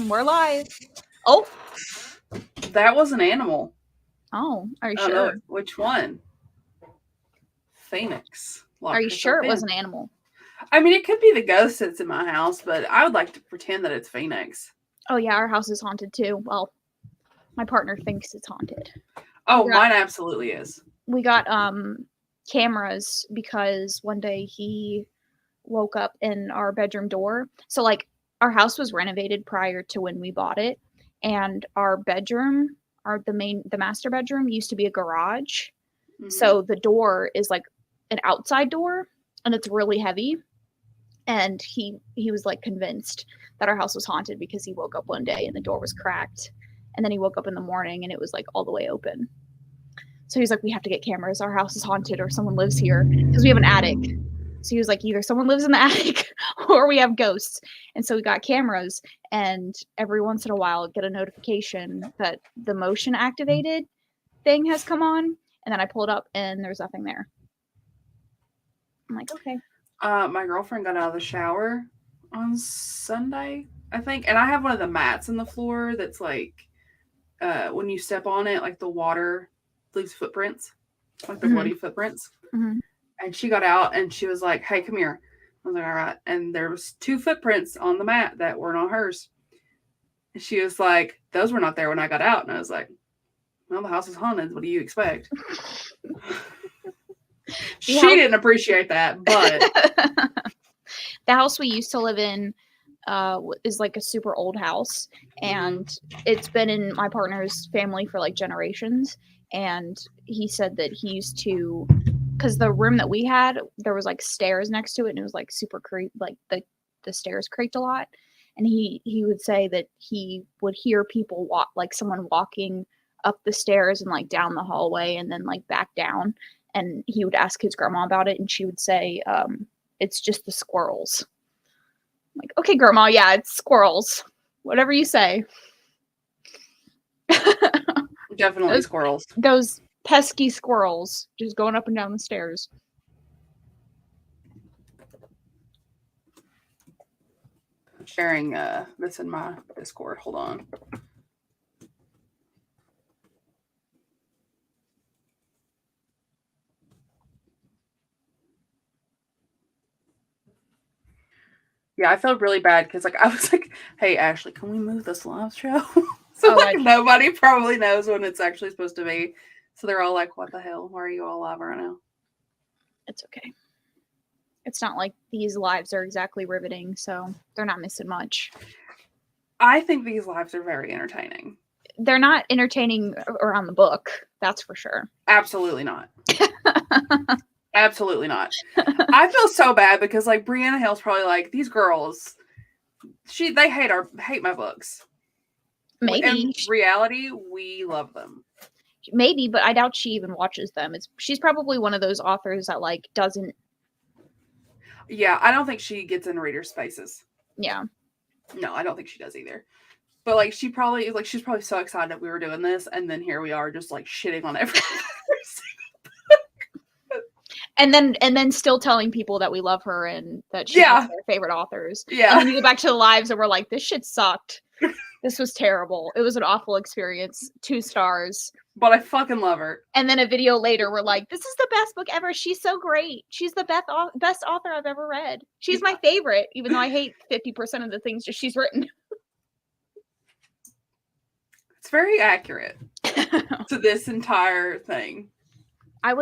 We're live. Oh. That was an animal. Oh, are you I don't know sure? which one. Phoenix. Are you sure it was an animal? I mean, it could be the ghost that's in my house, but I would like to pretend that it's Phoenix. Oh yeah, our house is haunted too. Well, my partner thinks it's haunted. Oh, mine absolutely is. We got cameras because one day he woke up in our bedroom door. So like our house was renovated prior to when we bought it, and our bedroom, the master bedroom used to be a garage. Mm-hmm. So the door is like an outside door and it's really heavy. And he was like convinced that our house was haunted because he woke up one day and the door was cracked. And then he woke up in the morning and it was like all the way open. So he was like, we have to get cameras. Our house is haunted or someone lives here because we have an attic. So he was like, either someone lives in the attic or we have ghosts. And so we got cameras, and every once in a while I'd get a notification that the motion activated thing has come on. And then I pull it up and there's nothing there. I'm like, okay. My girlfriend got out of the shower on Sunday, I think. And I have one of the mats in the floor that's like, when you step on it, like the water leaves footprints, like the bloody footprints. Mm-hmm. And she got out and she was like, hey, come here. I was like, all right. And there was 2 footprints on the mat that were not hers. And she was like, those were not there when I got out. And I was like, well, the house is haunted. What do you expect? She didn't appreciate that, but the house we used to live in is like a super old house, and it's been in my partner's family for like generations. And he said that he used to, because the room that we had, there was like stairs next to it, and it was like super like the stairs creaked a lot. And he would say that he would hear people walk, like someone walking up the stairs and like down the hallway and then like back down. And he would ask his grandma about it, and she would say, it's just the squirrels. I'm like, okay, grandma, yeah, it's squirrels. Whatever you say. Definitely squirrels. Those pesky squirrels just going up and down the stairs. I'm sharing this in my Discord. Hold on. Yeah, I felt really bad because, like, I was like, "Hey, Ashley, can we move this live show?" So like nobody probably knows when it's actually supposed to be. So they're all like, "What the hell? Why are you all live right now?" It's okay. It's not like these lives are exactly riveting, so they're not missing much. I think these lives are very entertaining. They're not entertaining around the book, that's for sure. Absolutely not. Absolutely not. I feel so bad because like Brianna Hale's probably like, these girls, they hate my books. Maybe. In reality, we love them. Maybe, but I doubt she even watches them. She's probably one of those authors that like doesn't. Yeah, I don't think she gets in reader spaces. Yeah. No, I don't think she does either. But like she probably is like, she's probably so excited that we were doing this, and then here we are just like shitting on everything. And then still telling people that we love her and that she's one of their favorite authors. Yeah. And then we go back to the lives and we're like, this shit sucked. This was terrible. It was an awful experience. 2 stars. But I fucking love her. And then a video later, we're like, this is the best book ever. She's so great. She's the best author I've ever read. She's my favorite, even though I hate 50% of the things that she's written. It's very accurate to this entire thing. I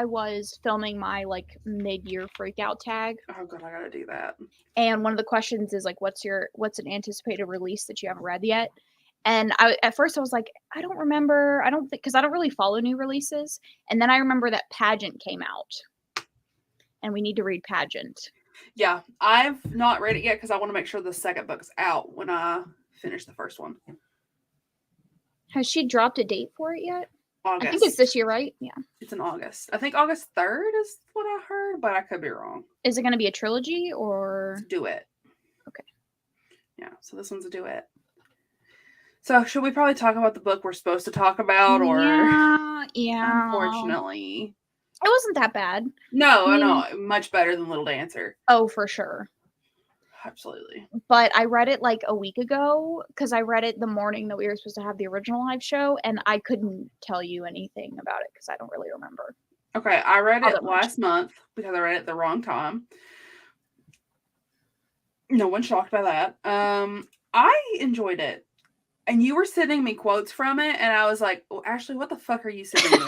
was filming my like mid-year freakout tag. Oh god, I gotta do that. And one of the questions is like, what's an anticipated release that you haven't read yet? And at first I was like, I don't remember. I don't think, because I don't really follow new releases. And then I remember that Pageant came out, and we need to read Pageant. Yeah, I've not read it yet because I want to make sure the second book's out when I finish the first one. Has she dropped a date for it yet? August. I think it's this year, right? Yeah. It's in August. I think August 3rd is what I heard, but I could be wrong. Is it going to be a trilogy or? It's a duet. Okay. Yeah, so this one's a duet. So should we probably talk about the book we're supposed to talk about, or? Yeah. Unfortunately. It wasn't that bad. No, I know. Much better than Little Dancer. Oh, for sure. absolutely. But I read it like a week ago because I read it the morning that we were supposed to have the original live show, and I couldn't tell you anything about it because I don't really remember. Okay, I read All it that much. last month because I read it the wrong time. No one's shocked by that. I enjoyed it. And you were sending me quotes from it, and I was like, well, Ashley, what the fuck are you sending me?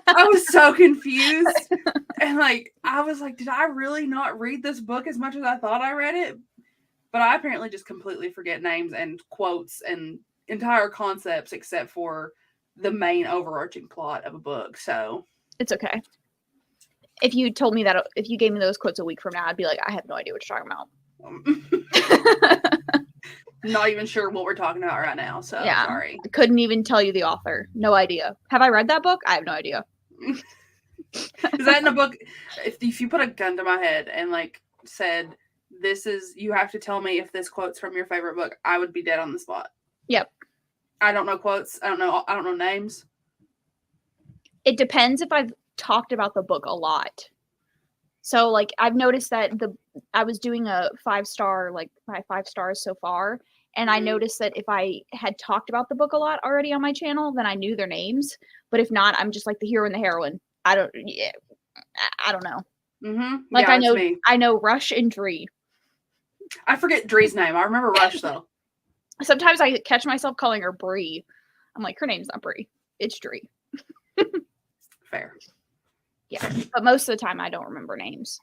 I was so confused. And like, I was like, did I really not read this book as much as I thought I read it? But I apparently just completely forget names and quotes and entire concepts except for the main overarching plot of a book. So It's okay. If you told me that, if you gave me those quotes a week from now, I'd be like, I have no idea what you're talking about. not even sure what we're talking about right now. So Yeah. sorry. I couldn't even tell you the author. No idea. Have I read that book? I have no idea. Is that in a book? If you put a gun to my head and like said, this is, you have to tell me if this quote's from your favorite book, I would be dead on the spot. Yep. I don't know quotes. I don't know names. It depends if I've talked about the book a lot. So like I've noticed that I was doing a 5-star, like my 5 stars so far, and I noticed that if I had talked about the book a lot already on my channel, then I knew their names. But if not, I'm just like the hero and the heroine. I don't know. Mm-hmm. Like Yeah, I know Rush and Dree. I forget Dree's name. I remember Rush though. Sometimes I catch myself calling her Bree. I'm like, her name's not Bree. It's Dree. Fair. Yeah. But most of the time I don't remember names.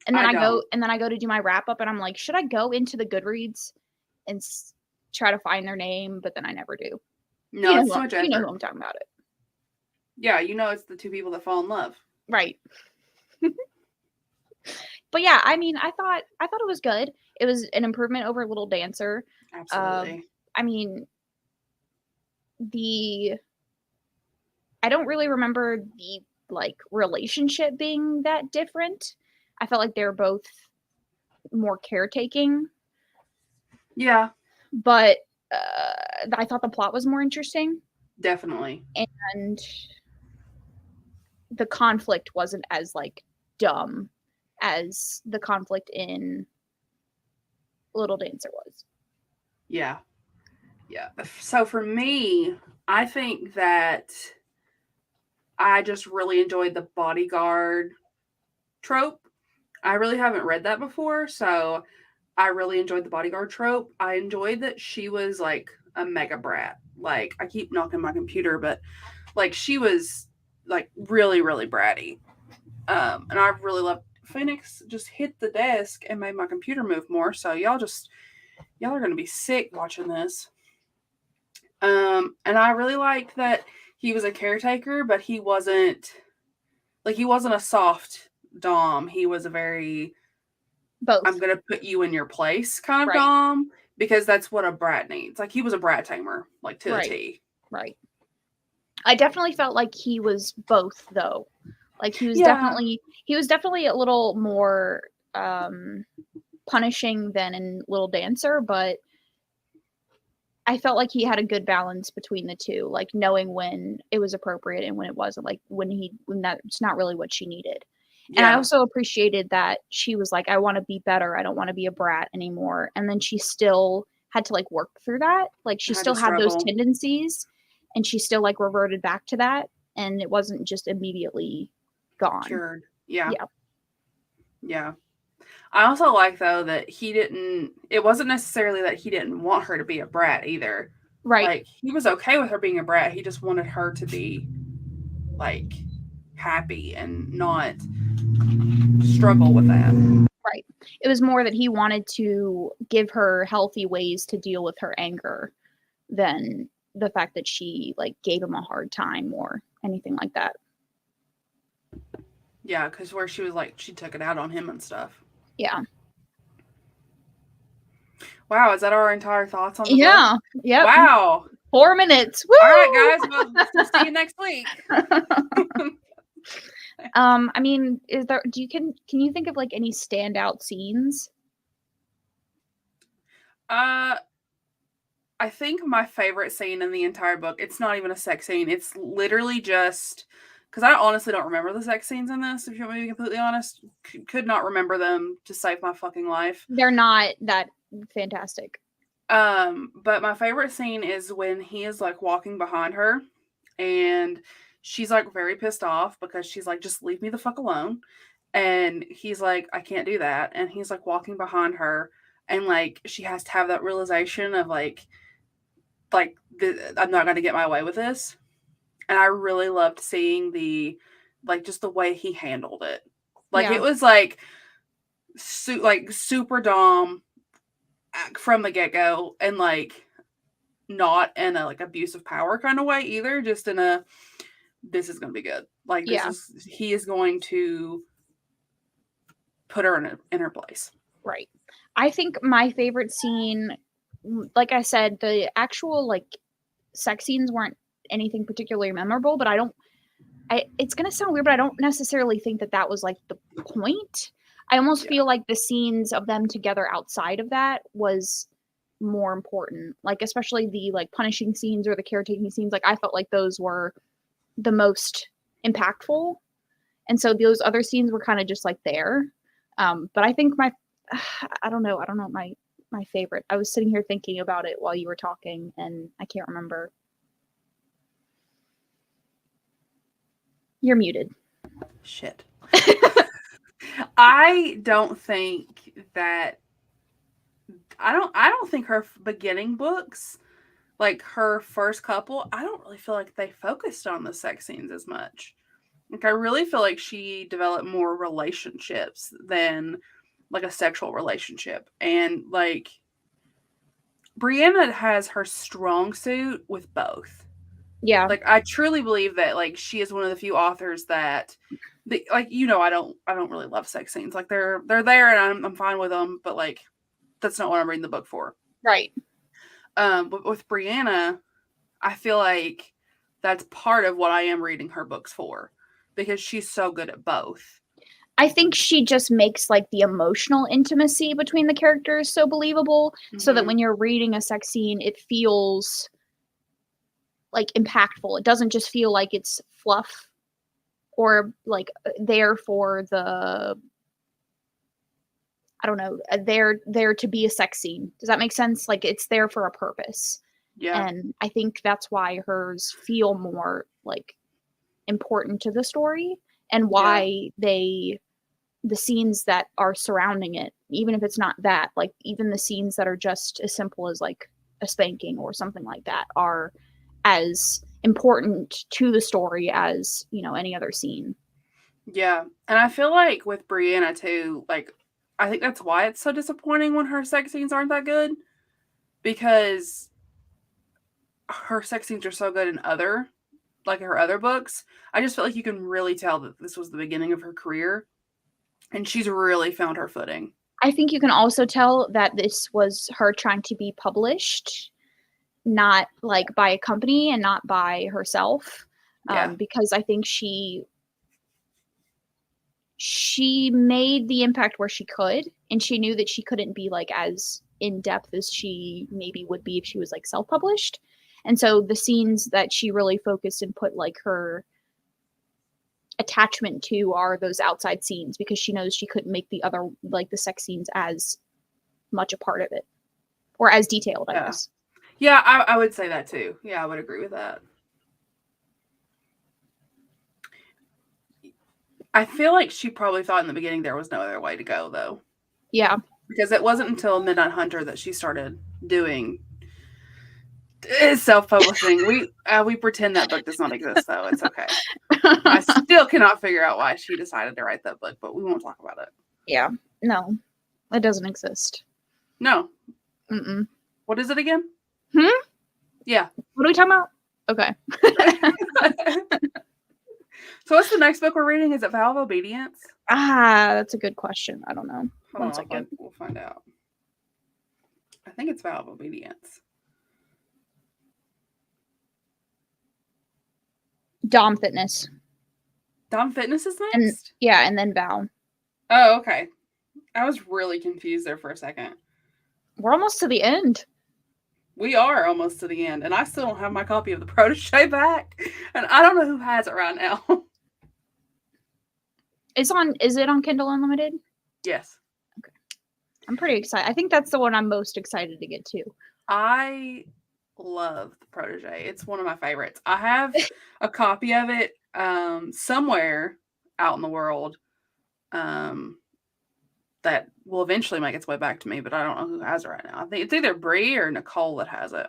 And then I go to do my wrap up and I'm like, should I go into the Goodreads and try to find their name? But then I never do. No, it's too much effort. You know who I'm talking about it. Yeah, it's the two people that fall in love. Right. But yeah, I mean, I thought it was good. It was an improvement over Little Dancer. Absolutely. I mean, I don't really remember the like relationship being that different. I felt like they were both more caretaking. Yeah. But I thought the plot was more interesting. Definitely. And the conflict wasn't as like dumb as the conflict in Little Dancer was. Yeah. Yeah. So for me, I think that I just really enjoyed the bodyguard trope. I really haven't read that before, so I really enjoyed the bodyguard trope. I enjoyed that she was like a mega brat. Like, I keep knocking my computer, but like she was like really, really bratty. And I really loved Phoenix just hit the desk and made my computer move more. So y'all are gonna be sick watching this. And I really liked that he was a caretaker, but he wasn't a soft dom. He was a very both. I'm gonna put you in your place kind of dom, because that's what a brat needs. Like, he was a brat tamer, like to the T. Right. I definitely felt like he was both though. Like he was definitely a little more punishing than in Little Dancer, but I felt like he had a good balance between the two, like knowing when it was appropriate and when it wasn't, like when that's not really what she needed. Yeah. And I also appreciated that she was like, I want to be better. I don't want to be a brat anymore. And then she still had to like work through that. Like she still had those tendencies and she still like reverted back to that. And it wasn't just immediately gone. Cured. Yeah. Yeah. I also like though that it wasn't necessarily that he didn't want her to be a brat either. Right. Like, he was okay with her being a brat. He just wanted her to be like happy and not struggle with that. Right. It was more that he wanted to give her healthy ways to deal with her anger than the fact that she like gave him a hard time or anything like that. Yeah, because where she was like, she took it out on him and stuff. Yeah. Wow, is that our entire thoughts on the book? Yeah. Yep. Wow. 4 minutes. Woo! All right, guys. Well, we'll see you next week. I mean, can you think of like any standout scenes? I think my favorite scene in the entire book, it's not even a sex scene. It's literally just because I honestly don't remember the sex scenes in this, if you want me to be completely honest. Could not remember them to save my fucking life. They're not that fantastic. But my favorite scene is when he is like walking behind her and she's like very pissed off because she's like, just leave me the fuck alone. And he's like, I can't do that. And he's like walking behind her and like she has to have that realization of I'm not going to get my way with this. And I really loved seeing just the way he handled it. Like Yeah. it was like super dom from the get-go, and like not in a like abusive power kind of way either, just in a this is going to be good. Like he is going to put her in her place. Right. I think my favorite scene, like I said, the actual like sex scenes weren't anything particularly memorable, but it's going to sound weird, but I don't necessarily think that was like the point. I almost feel like the scenes of them together outside of that was more important. Like especially the like punishing scenes or the caretaking scenes, like I felt like those were the most impactful. And so those other scenes were kind of just like there. But I think I don't know my favorite. I was sitting here thinking about it while you were talking and I can't remember. You're muted. Shit. I don't think her beginning books, like her first couple, I don't really feel like they focused on the sex scenes as much. Like I really feel like she developed more relationships than like a sexual relationship. And like Brianna has her strong suit with both. Yeah. Like I truly believe that like she is one of the few authors that I don't really love sex scenes. Like they're there and I'm fine with them, but like that's not what I'm reading the book for. Right. But with Brianna, I feel like that's part of what I am reading her books for, because she's so good at both. I think she just makes like the emotional intimacy between the characters so believable, so that when you're reading a sex scene, it feels like impactful. It doesn't just feel like it's fluff or like there for the, I don't know, there to be a sex scene. Does that make sense? Like it's there for a purpose. Yeah. And I think that's why hers feel more like important to the story, and why the scenes that are surrounding it, even if it's not that, like even the scenes that are just as simple as like a spanking or something like that, are as important to the story as, you know, any other scene. Yeah. And I feel like with Brianna too, like I think that's why it's so disappointing when her sex scenes aren't that good, because her sex scenes are so good in her other books. I just feel like you can really tell that this was the beginning of her career and she's really found her footing. I think you can also tell that this was her trying to be published, not like by a company and not by herself. Because I think she made the impact where she could, and she knew that she couldn't be like as in depth as she maybe would be if she was like self-published. And so the scenes that she really focused and put like her attachment to are those outside scenes, because she knows she couldn't make the other, like the sex scenes, as much a part of it or as detailed, I guess. Yeah, I would say that too. Yeah, I would agree with that. I feel like she probably thought in the beginning there was no other way to go, though. Yeah. Because it wasn't until Midnight Hunter that she started doing self-publishing. We pretend that book does not exist, though. It's okay. I still cannot figure out why she decided to write that book, but we won't talk about it. Yeah. No, it doesn't exist. No. Mm-mm. What is it again? Yeah. What are we talking about? Okay. So what's the next book we're reading? Is it Vow of Obedience? That's a good question. I don't know. One second. We'll find out. I think it's Vow of Obedience. Dom Fitness. Dom Fitness is next? And then Vow. Oh, okay. I was really confused there for a second. We're almost to the end. We are almost to the end, and I still don't have my copy of The Protégé back, and I don't know who has it right now. Is it on Kindle Unlimited? Yes. Okay. I'm pretty excited. I think that's the one I'm most excited to get to. I love The Protege. It's one of my favorites. I have a copy of it somewhere out in the world that will eventually make its way back to me, but I don't know who has it right now. I think it's either Bree or Nicole that has it.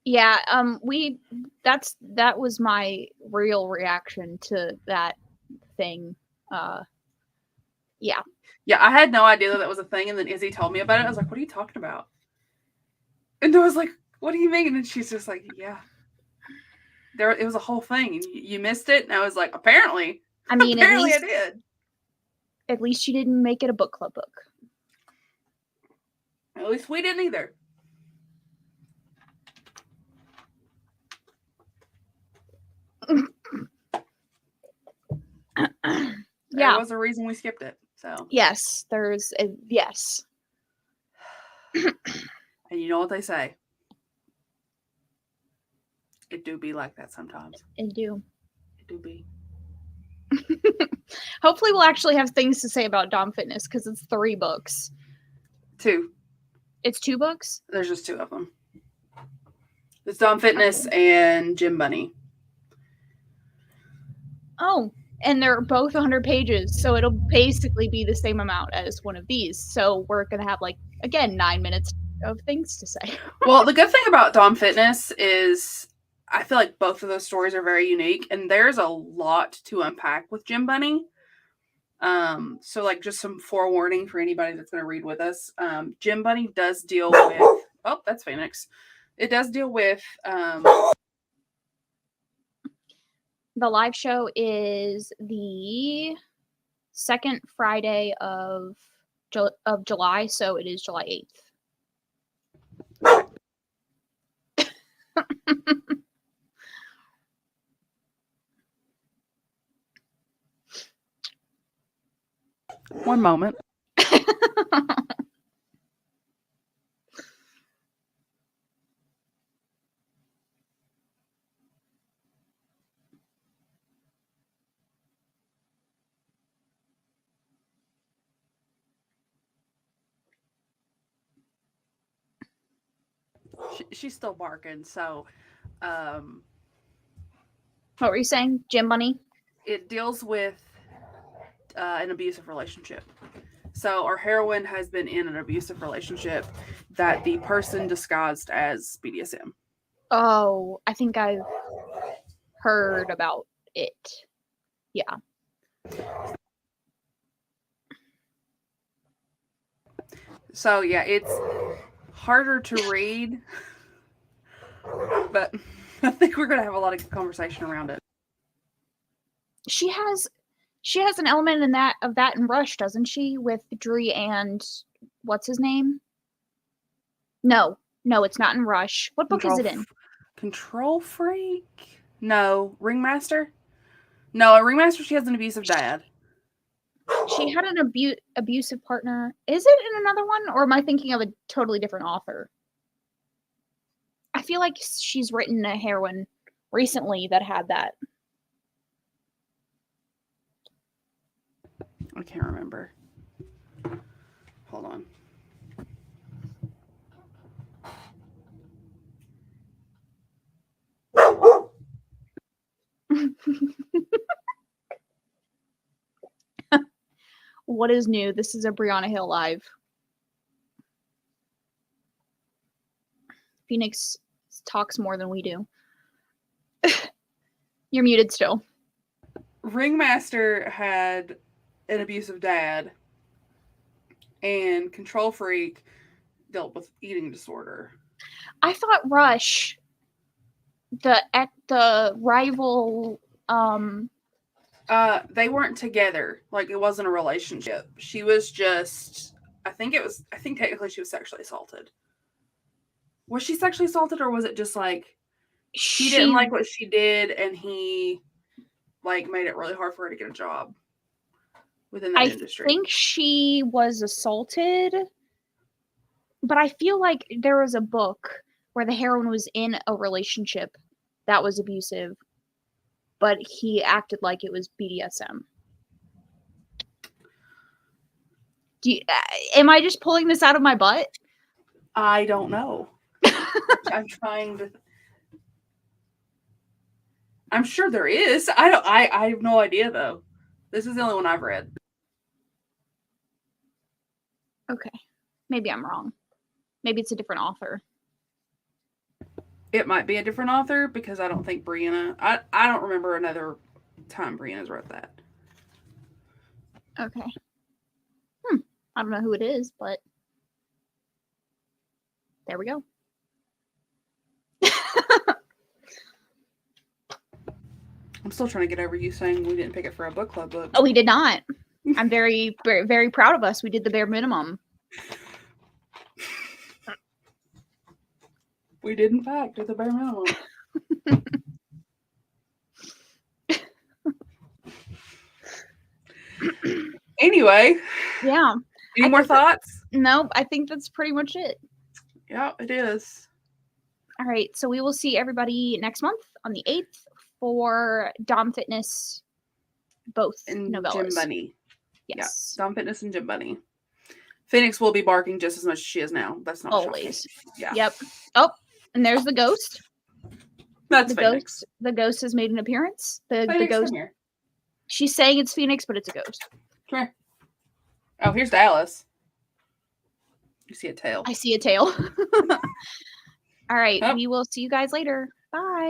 Yeah, that was my real reaction to that thing. Yeah. Yeah, I had no idea that was a thing, and then Izzy told me about it. I was like, "What are you talking about?" And I was like, "What do you mean?" And she's just like, "Yeah, it was a whole thing, and you missed it." And I was like, "Apparently, I mean, apparently I did." At least you didn't make it a book club book. At least we didn't either. There was a reason we skipped it. So yes, there's a yes. And you know what they say? It do be like that sometimes. It do. It do be. Hopefully, we'll actually have things to say about Dom Fitness because it's 3 books. 2. It's 2 books? There's just 2 of them. It's Dom Fitness and Gym Bunny. Oh, and they're both 100 pages, so it'll basically be the same amount as one of these. So we're going to have, like, again, 9 minutes of things to say. Well, the good thing about Dom Fitness is I feel like both of those stories are very unique, and there's a lot to unpack with Gym Bunny. So like just some forewarning for anybody that's going to read with us. Gym Bunny does deal with, oh, that's Phoenix. It does deal with, the live show is the second Friday of July, so it is July 8th. One moment. She's still barking, so what were you saying, Gym Bunny? It deals with an abusive relationship. So our heroine has been in an abusive relationship that the person disguised as BDSM. Oh, I think I've heard about it. Yeah. So yeah, it's harder to read, but I think we're gonna have a lot of conversation around it. She has an element of that in Rush, doesn't she? With Dree and what's his name? No, it's not in Rush. What book is it in? Control Freak? No, Ringmaster. No, a Ringmaster. She has an abusive dad. She had an abusive partner. Is it in another one, or am I thinking of a totally different author? I feel like she's written a heroine recently that had that. I can't remember. Hold on. What is new? This is a Brianna Hale live. Phoenix talks more than we do. You're muted still. Ringmaster had an abusive dad, and Control Freak dealt with eating disorder. I thought Rush, the rival, they weren't together. Like, it wasn't a relationship. She was just, I think technically she was sexually assaulted. Was she sexually assaulted, or was it just like he didn't like what she did and he like made it really hard for her to get a job within that industry? I think she was assaulted, but I feel like there was a book where the heroine was in a relationship that was abusive. but he acted like it was BDSM. Am I just pulling this out of my butt? I don't know. I'm trying to. I'm sure there is. I have no idea though. This is the only one I've read. Okay. Maybe I'm wrong. Maybe it's a different author. It might be a different author because I don't think Brianna. I don't remember another time Brianna's wrote that. Okay. I don't know who it is, but there we go. I'm still trying to get over you saying we didn't pick it for a book club book. Oh, we did not. I'm very, very, very proud of us. We did the bare minimum. We did, in fact, do the bare minimum. Anyway. Yeah. Any more thoughts? Nope. I think that's pretty much it. Yeah, it is. All right. So we will see everybody next month on the 8th for Dom Fitness, both and novellas. Gym Bunny. Yes. Yeah, Dom Fitness and Gym Bunny. Phoenix will be barking just as much as she is now. That's not always. Shocking. Yeah. Yep. Oh, and there's the ghost. That's the Phoenix. Ghost. The ghost has made an appearance. The ghost. Come here. She's saying it's Phoenix, but it's a ghost. Come here. Oh, here's Dallas. You see a tail. I see a tail. All right. We will see you guys later. Bye.